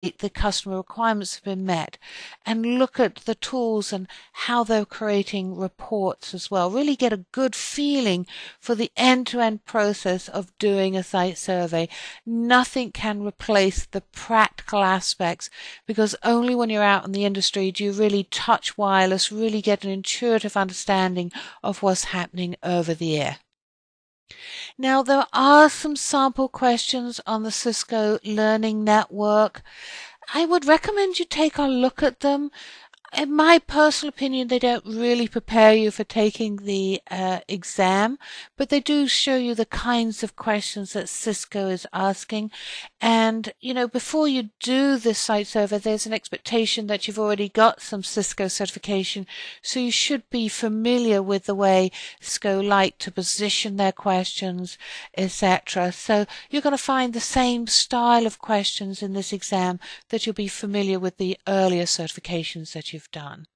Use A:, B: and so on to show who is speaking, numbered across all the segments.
A: the customer requirements have been met, and look at the tools and how they're creating reports as well. Really get a good feeling for the end-to-end process of doing a site survey. Nothing can replace the practical aspects, because only when you're out in the industry do you really touch wireless, really get an intuitive understanding of what's happening over the air. Now, there are some sample questions on the Cisco Learning Network. I would recommend you take a look at them. In my personal opinion, they don't really prepare you for taking the exam, but they do show you the kinds of questions that Cisco is asking. And, before you do this site survey, there's an expectation that you've already got some Cisco certification, so you should be familiar with the way Cisco like to position their questions, etc. So you're going to find the same style of questions in this exam that you'll be familiar with the earlier certifications that you've done.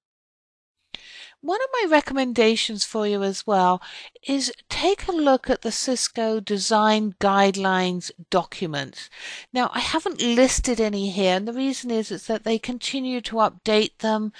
A: One of my recommendations for you as well is take a look at the Cisco Design Guidelines documents. Now, I haven't listed any here, and the reason is that they continue to update them,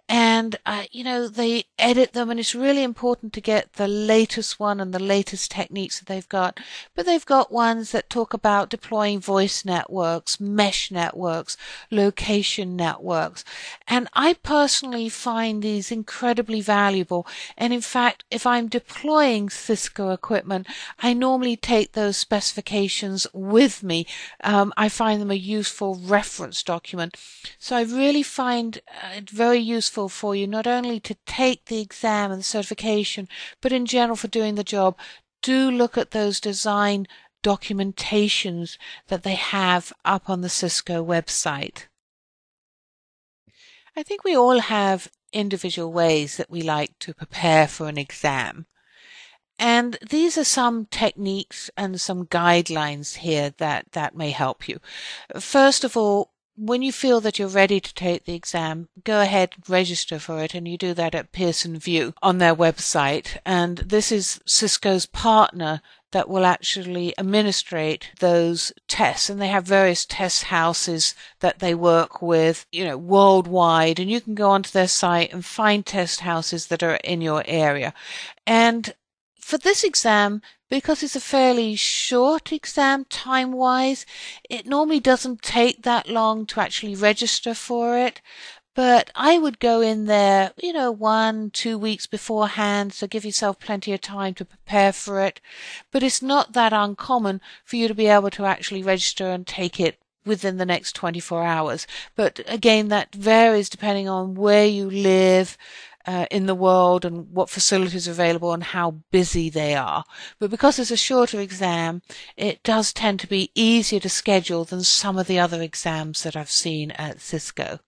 A: and they edit them, and it's really important to get the latest one and the latest techniques that they've got. But they've got ones that talk about deploying voice networks, mesh networks, location networks, and I personally find these incredibly valuable. And in fact, if I'm deploying Cisco equipment, I normally take those specifications with me. I find them a useful reference document. So I really find it very useful for you not only to take the exam and the certification, but in general for doing the job. Do look at those design documentations that they have up on the Cisco website. I think we all have individual ways that we like to prepare for an exam. And these are some techniques and some guidelines here that may help you. First of all, when you feel that you're ready to take the exam, go ahead and register for it, and you do that at Pearson VUE on their website. And this is Cisco's partner that will actually administrate those tests, and they have various test houses that they work with, worldwide, and you can go onto their site and find test houses that are in your area. And for this exam, because it's a fairly short exam time-wise, it normally doesn't take that long to actually register for it. But I would go in there, 1-2 weeks beforehand, so give yourself plenty of time to prepare for it. But it's not that uncommon for you to be able to actually register and take it within the next 24 hours. But again, that varies depending on where you live in the world and what facilities are available and how busy they are. But because it's a shorter exam, it does tend to be easier to schedule than some of the other exams that I've seen at Cisco.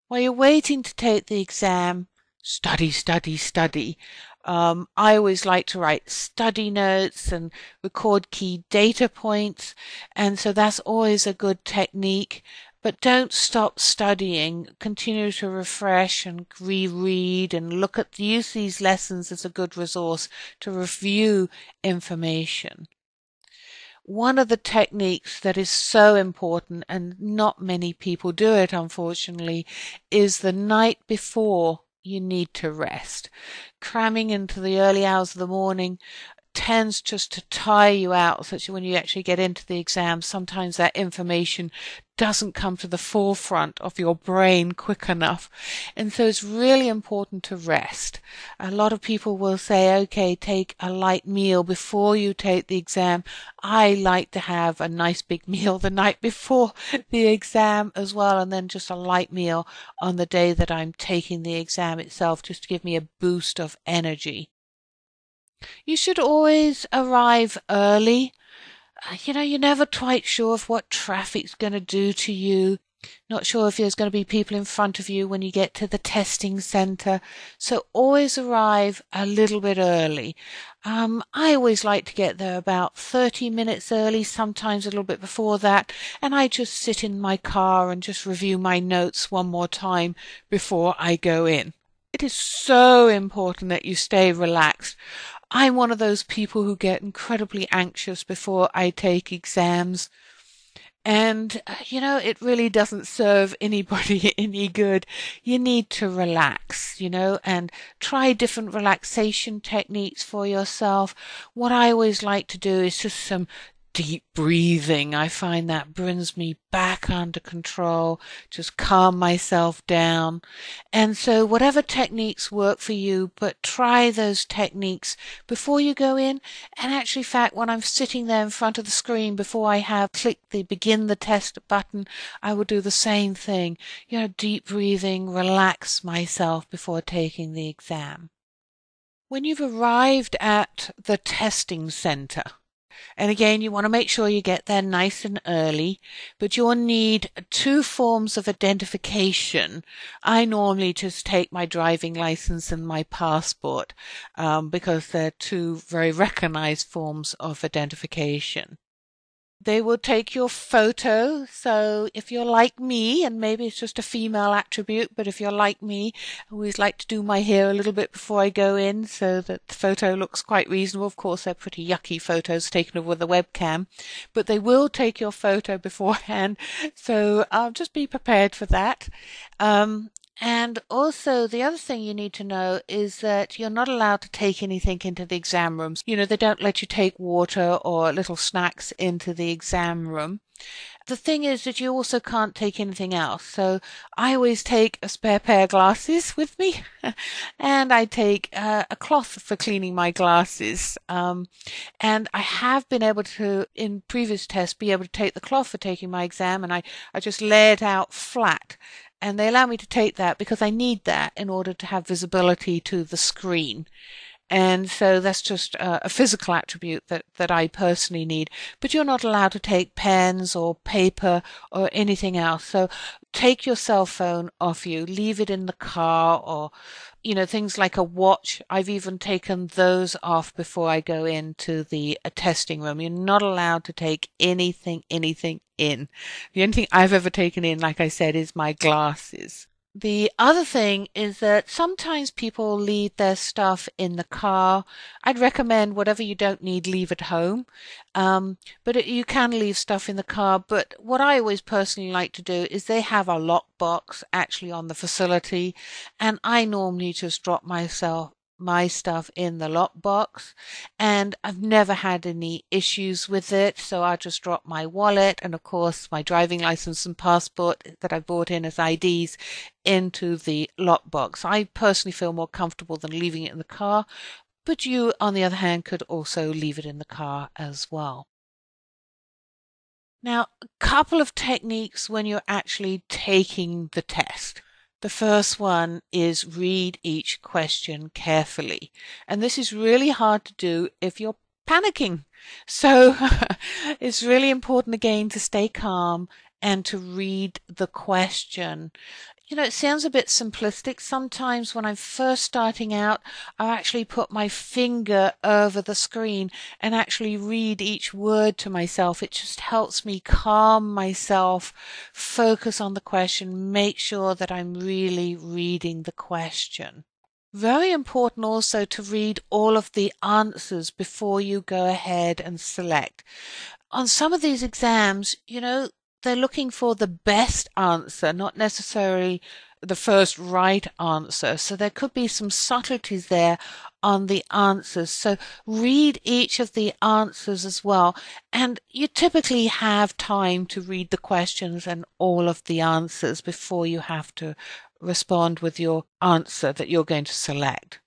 A: While you're waiting to take the exam, study, study, study. I always like to write study notes and record key data points, and so that's always a good technique. But don't stop studying. Continue to refresh and reread and use these lessons as a good resource to review information. One of the techniques that is so important, and not many people do it unfortunately, is the night before you need to rest. Cramming into the early hours of the morning tends just to tire you out, such that when you actually get into the exam, sometimes that information doesn't come to the forefront of your brain quick enough. And so it's really important to rest. A lot of people will say, okay, take a light meal before you take the exam. I like to have a nice big meal the night before the exam as well, and then just a light meal on the day that I'm taking the exam itself, just to give me a boost of energy. You should always arrive early. You're never quite sure of what traffic's going to do to you. Not sure if there's going to be people in front of you when you get to the testing center. So always arrive a little bit early. I always like to get there about 30 minutes early, sometimes a little bit before that, and I just sit in my car and just review my notes one more time before I go in. It is so important that you stay relaxed. I'm one of those people who get incredibly anxious before I take exams. And, it really doesn't serve anybody any good. You need to relax, and try different relaxation techniques for yourself. What I always like to do is just some deep breathing. I find that brings me back under control, just calm myself down. And so whatever techniques work for you, but try those techniques before you go in. And actually, in fact, when I'm sitting there in front of the screen before I have clicked the begin the test button, I will do the same thing. Deep breathing, relax myself before taking the exam. When you've arrived at the testing center, and again, you want to make sure you get there nice and early, but you'll need two forms of identification. I normally just take my driving license and my passport because they're two very recognized forms of identification. They will take your photo. So if you're like me, and maybe it's just a female attribute, but if you're like me, I always like to do my hair a little bit before I go in so that the photo looks quite reasonable. Of course, they're pretty yucky photos taken with a webcam, but they will take your photo beforehand. So just be prepared for that. And also, the other thing you need to know is that you're not allowed to take anything into the exam rooms. They don't let you take water or little snacks into the exam room. The thing is that you also can't take anything else. So I always take a spare pair of glasses with me and I take a cloth for cleaning my glasses. And I have been able to, in previous tests, be able to take the cloth for taking my exam, and I just lay it out flat. And they allow me to take that because I need that in order to have visibility to the screen. And so that's just a physical attribute that I personally need. But you're not allowed to take pens or paper or anything else. So take your cell phone off you, leave it in the car, or, things like a watch. I've even taken those off before I go into the testing room. You're not allowed to take anything in. The only thing I've ever taken in, like I said, is my glasses. The other thing is that sometimes people leave their stuff in the car. I'd recommend whatever you don't need, leave at home. But you can leave stuff in the car. But what I always personally like to do is they have a lockbox actually on the facility, and I normally just drop my stuff in the lockbox, and I've never had any issues with it. So I just drop my wallet and of course my driving license and passport that I brought in as IDs into the lockbox. I personally feel more comfortable than leaving it in the car, but you, on the other hand, could also leave it in the car as well. Now, a couple of techniques when you're actually taking the test. The first one is read each question carefully. And this is really hard to do if you're panicking. So it's really important again to stay calm and to read the question. It sounds a bit simplistic. Sometimes when I'm first starting out, I actually put my finger over the screen and actually read each word to myself. It just helps me calm myself, focus on the question, make sure that I'm really reading the question. Very important also to read all of the answers before you go ahead and select. On some of these exams, they're looking for the best answer, not necessarily the first right answer. So there could be some subtleties there on the answers. So read each of the answers as well. And you typically have time to read the questions and all of the answers before you have to respond with your answer that you're going to select.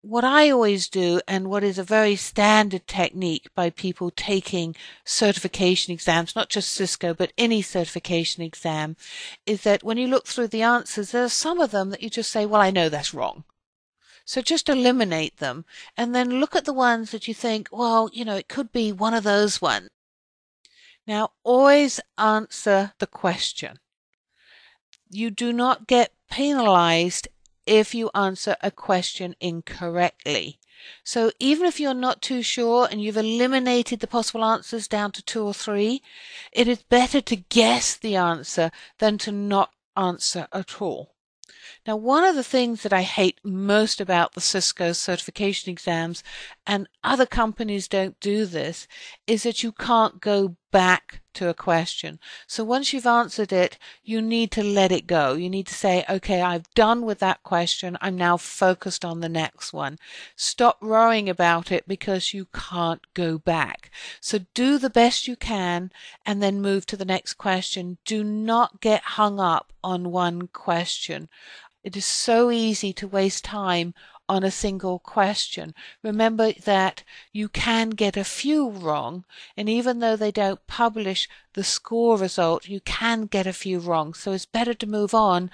A: What I always do, and what is a very standard technique by people taking certification exams, not just Cisco, but any certification exam, is that when you look through the answers, there are some of them that you just say, well, I know that's wrong. So just eliminate them and then look at the ones that you think, well, it could be one of those ones. Now, always answer the question. You do not get penalized if you answer a question incorrectly. So even if you're not too sure and you've eliminated the possible answers down to 2 or 3, it is better to guess the answer than to not answer at all. Now, one of the things that I hate most about the Cisco certification exams, and other companies don't do this, is that you can't go back to a question. So once you've answered it, you need to let it go. You need to say, okay, I've done with that question. I'm now focused on the next one. Stop worrying about it because you can't go back. So do the best you can and then move to the next question. Do not get hung up on one question. It is so easy to waste time on a single question. Remember that you can get a few wrong, and even though they don't publish the score result, you can get a few wrong. So it's better to move on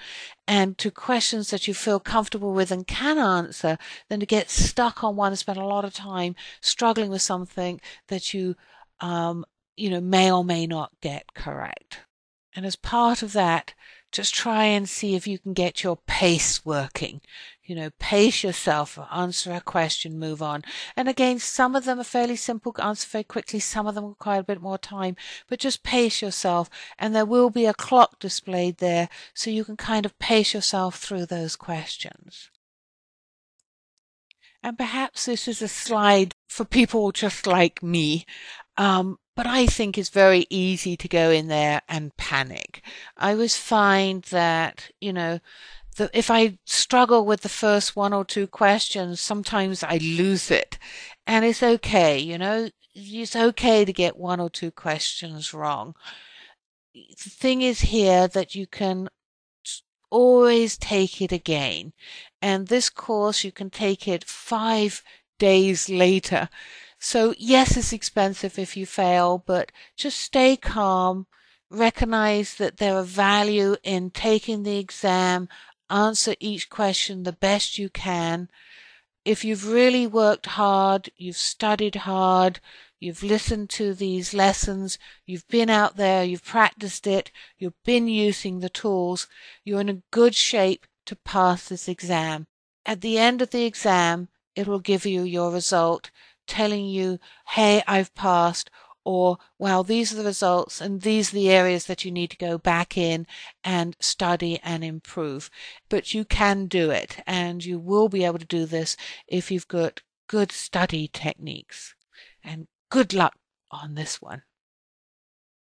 A: and to questions that you feel comfortable with and can answer than to get stuck on one and spend a lot of time struggling with something that you may or may not get correct. And as part of that, just try and see if you can get your pace working. Pace yourself, answer a question, move on. And again, some of them are fairly simple, answer very quickly. Some of them require a bit more time, but just pace yourself. And there will be a clock displayed there so you can kind of pace yourself through those questions. And perhaps this is a slide for people just like me. But I think it's very easy to go in there and panic. I always find that, if I struggle with the first one or two questions, sometimes I lose it. And it's okay, it's okay to get one or two questions wrong. The thing is here that you can always take it again. And this course, you can take it 5 days later. So yes, it's expensive if you fail, but just stay calm. Recognize that there are value in taking the exam. Answer each question the best you can. If you've really worked hard, you've studied hard, you've listened to these lessons, you've been out there, you've practiced it, you've been using the tools, you're in a good shape to pass this exam. At the end of the exam, it will give you your result telling you, hey, I've passed, or, well, these are the results and these are the areas that you need to go back in and study and improve. But you can do it, and you will be able to do this if you've got good study techniques. And good luck on this one.